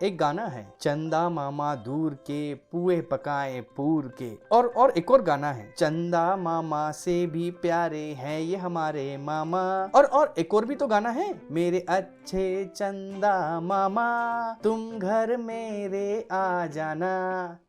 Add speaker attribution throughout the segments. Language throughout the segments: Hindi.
Speaker 1: एक गाना है, चंदा मामा दूर के पुए पकाए पूर के। और एक और गाना है, चंदा मामा से भी प्यारे हैं ये हमारे मामा। और एक और भी तो गाना है, मेरे अच्छे चंदा मामा तुम घर मेरे आ जाना।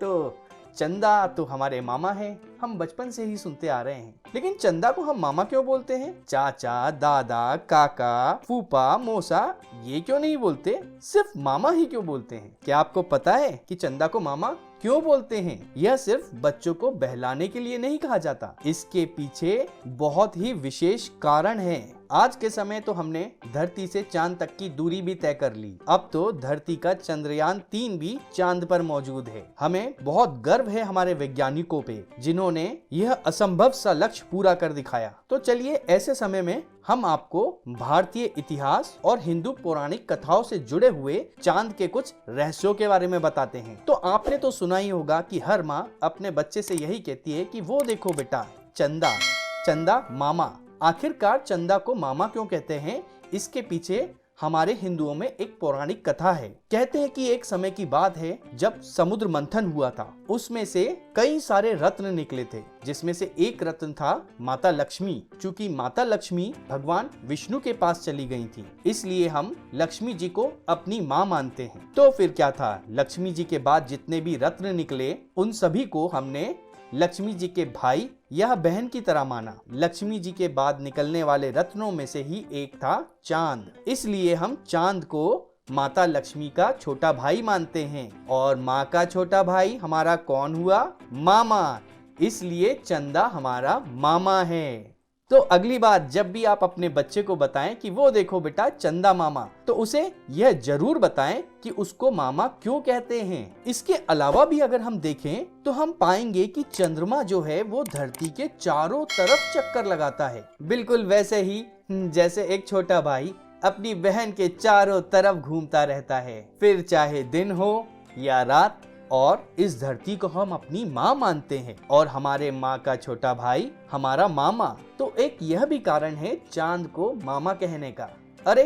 Speaker 1: तो चंदा तो हमारे मामा है, हम बचपन से ही सुनते आ रहे हैं। लेकिन चंदा को हम मामा क्यों बोलते हैं? चाचा, दादा, काका, फूफा, मौसा ये क्यों नहीं बोलते? सिर्फ मामा ही क्यों बोलते हैं? क्या आपको पता है कि चंदा को मामा क्यों बोलते हैं? यह सिर्फ बच्चों को बहलाने के लिए नहीं कहा जाता, इसके पीछे बहुत ही विशेष कारण है। आज के समय तो हमने धरती से चांद तक की दूरी भी तय कर ली। अब तो धरती का चंद्रयान 3 भी चांद पर मौजूद है। हमें बहुत गर्व है हमारे वैज्ञानिकों पे, जिन्होंने यह असंभव सा लक्ष्य पूरा कर दिखाया। तो चलिए ऐसे समय में हम आपको भारतीय इतिहास और हिंदू पौराणिक कथाओं से जुड़े हुए चांद के कुछ रहस्यों के बारे में बताते हैं। तो आपने तो सुना ही होगा कि हर माँ अपने बच्चे से यही कहती है कि वो देखो बेटा चंदा, चंदा मामा। आखिरकार चंदा को मामा क्यों कहते हैं? इसके पीछे हमारे हिंदुओं में एक पौराणिक कथा है। कहते हैं कि एक समय की बात है जब समुद्र मंथन हुआ था। उसमें से कई सारे रत्न निकले थे, जिसमें से एक रत्न था माता लक्ष्मी। चूंकि माता लक्ष्मी भगवान विष्णु के पास चली गई थी, इसलिए हम लक्ष्मी जी को अपनी माँ मानते हैं। तो फिर क्या था, लक्ष्मी जी के बाद जितने भी रत्न निकले उन सभी को हमने लक्ष्मी जी के भाई या बहन की तरह माना। लक्ष्मी जी के बाद निकलने वाले रत्नों में से ही एक था चांद, इसलिए हम चांद को माता लक्ष्मी का छोटा भाई मानते हैं। और माँ का छोटा भाई हमारा कौन हुआ? मामा। इसलिए चंदा हमारा मामा है। तो अगली बार जब भी आप अपने बच्चे को बताएं कि वो देखो बेटा चंदा मामा, तो उसे यह जरूर बताएं कि उसको मामा क्यों कहते हैं। इसके अलावा भी अगर हम देखें तो हम पाएंगे कि चंद्रमा जो है वो धरती के चारों तरफ चक्कर लगाता है, बिल्कुल वैसे ही जैसे एक छोटा भाई अपनी बहन के चारों तरफ घूमता रहता है, फिर चाहे दिन हो या रात। और इस धरती को हम अपनी माँ मानते हैं और हमारे माँ का छोटा भाई हमारा मामा। तो एक यह भी कारण है चांद को मामा कहने का। अरे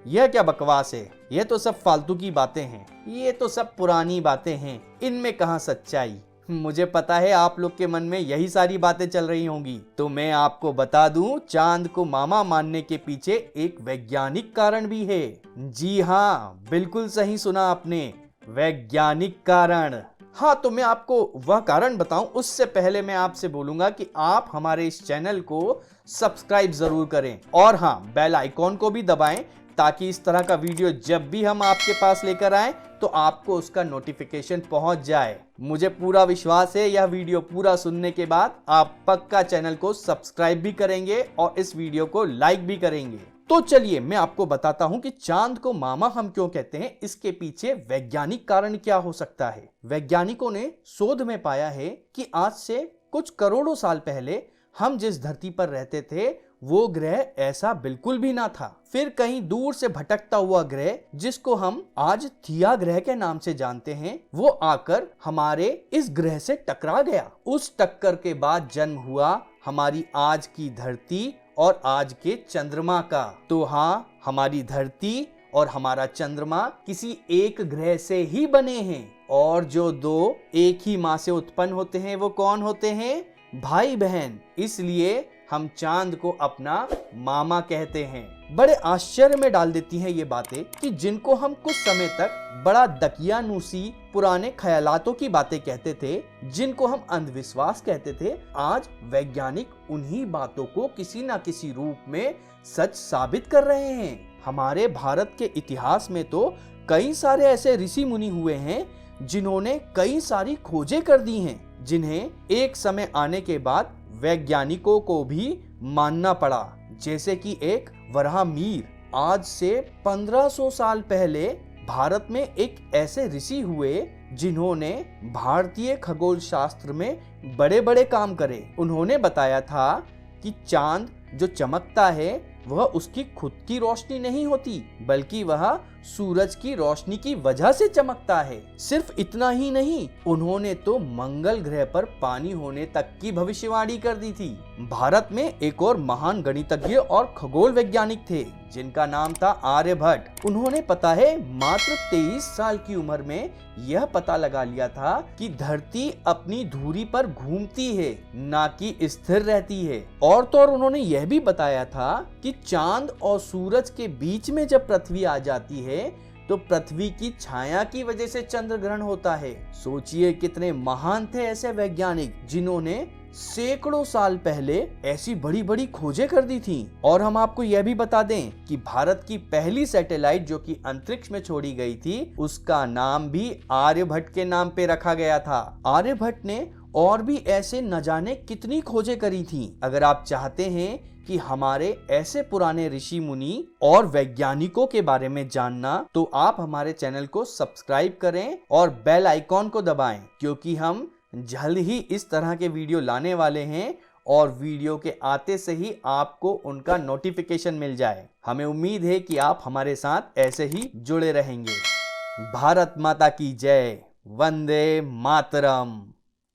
Speaker 1: यह क्या बकवास है, यह तो सब फालतू की बातें हैं, ये तो सब पुरानी बातें हैं, इनमें कहाँ सच्चाई। मुझे पता है आप लोग के मन में यही सारी बातें चल रही होंगी, तो मैं आपको बता दूं, चांद को मामा मानने के पीछे एक वैज्ञानिक कारण भी है। जी हाँ, बिल्कुल सही सुना आपने, वैज्ञानिक कारण। हाँ, तो मैं आपको वह कारण बताऊं उससे पहले मैं आपसे बोलूंगा कि आप हमारे इस चैनल को सब्सक्राइब जरूर करें और हाँ, बेल आइकॉन को भी दबाएं, ताकि इस तरह का वीडियो जब भी हम आपके पास लेकर आएं तो आपको उसका नोटिफिकेशन पहुंच जाए। मुझे पूरा विश्वास है यह वीडियो पूरा सुनने के बाद आप पक्का चैनल को सब्सक्राइब भी करेंगे और इस वीडियो को लाइक भी करेंगे। तो चलिए मैं आपको बताता हूं कि चांद को मामा हम क्यों कहते हैं, इसके पीछे वैज्ञानिक कारण क्या हो सकता है। वैज्ञानिकों ने शोध में पाया है कि आज से कुछ करोड़ों साल पहले हम जिस धरती पर रहते थे वो ग्रह ऐसा बिल्कुल भी ना था। फिर कहीं दूर से भटकता हुआ ग्रह, जिसको हम आज थिया ग्रह के नाम से जानते हैं, वो आकर हमारे इस ग्रह से टकरा गया। उस टक्कर के बाद जन्म हुआ हमारी आज की धरती और आज के चंद्रमा का। तो हाँ, हमारी धरती और हमारा चंद्रमा किसी एक ग्रह से ही बने हैं। और जो दो एक ही माँ से उत्पन्न होते हैं वो कौन होते हैं? भाई बहन। इसलिए हम चांद को अपना मामा कहते हैं। बड़े आश्चर्य में डाल देती हैं ये बातें कि जिनको हम कुछ समय तक बड़ा दकियानूसी पुराने ख्यालातों की बातें कहते थे, जिनको हम अंधविश्वास कहते थे, आज वैज्ञानिक उन्हीं बातों को किसी न किसी रूप में सच साबित कर रहे हैं। हमारे भारत के इतिहास में तो कई सारे ऐसे ऋषि मुनि हुए हैं जिन्होंने कई सारी खोजें कर दी हैं, जिन्हें एक समय आने के बाद वैज्ञानिकों को भी मानना पड़ा। जैसे कि एक वराहमिहिर। आज से 1500 साल पहले भारत में एक ऐसे ऋषि हुए जिन्होंने भारतीय खगोल शास्त्र में बड़े बड़े काम करे। उन्होंने बताया था कि चांद जो चमकता है वह उसकी खुद की रोशनी नहीं होती, बल्कि वह सूरज की रोशनी की वजह से चमकता है। सिर्फ इतना ही नहीं, उन्होंने तो मंगल ग्रह पर पानी होने तक की भविष्यवाणी कर दी थी। भारत में एक और महान गणितज्ञ और खगोल वैज्ञानिक थे जिनका नाम था आर्यभट्ट। उन्होंने पता है मात्र 23 साल की उम्र में यह पता लगा लिया था कि धरती अपनी धुरी पर घूमती है, ना कि स्थिर रहती है। और तो और उन्होंने यह भी बताया था कि चांद और सूरज के बीच में जब पृथ्वी आ जाती है तो पृथ्वी की छाया की वजह से चंद्र ग्रहण होता है। सोचिए कितने महान थे ऐसे वैज्ञानिक जिन्होंने सैकड़ों साल पहले ऐसी बड़ी बड़ी खोजें कर दी थी। और हम आपको यह भी बता दें कि भारत की पहली सैटेलाइट जो कि अंतरिक्ष में छोड़ी गई थी, उसका नाम भी आर्यभट्ट के नाम पे रखा गया था। आर्यभट्ट ने और भी ऐसे न जाने कितनी खोजें करी थी। अगर आप चाहते हैं कि हमारे ऐसे पुराने ऋषि मुनि और वैज्ञानिकों के बारे में जानना, तो आप हमारे चैनल को सब्सक्राइब करें और बेल आइकॉन को दबाएं, क्योंकि हम जल्द ही इस तरह के वीडियो लाने वाले हैं और वीडियो के आते से ही आपको उनका नोटिफिकेशन मिल जाए। हमें उम्मीद है कि आप हमारे साथ ऐसे ही जुड़े रहेंगे। भारत माता की जय। वंदे मातरम।